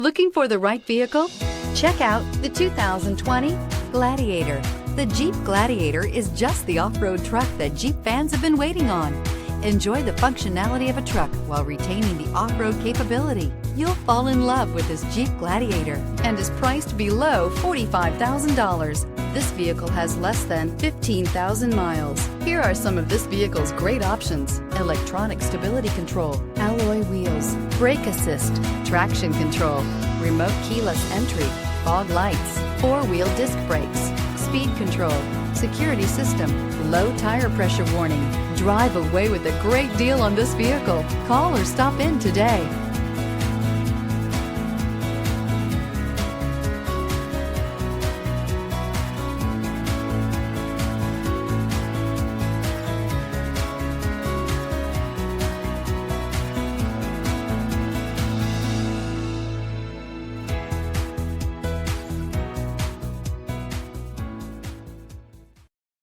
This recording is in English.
Looking for the right vehicle? Check out the 2020 Gladiator. The Jeep Gladiator is just the off-road truck that Jeep fans have been waiting on. Enjoy the functionality of a truck while retaining the off-road capability. You'll fall in love with this Jeep Gladiator and is priced below $45,000. This vehicle has less than 15,000 miles. Here are some of this vehicle's great options: electronic stability control, alloy wheels, brake assist, traction control, remote keyless entry, fog lights, four-wheel disc brakes, speed control, security system, low tire pressure warning. Drive away with a great deal on this vehicle. Call or stop in today.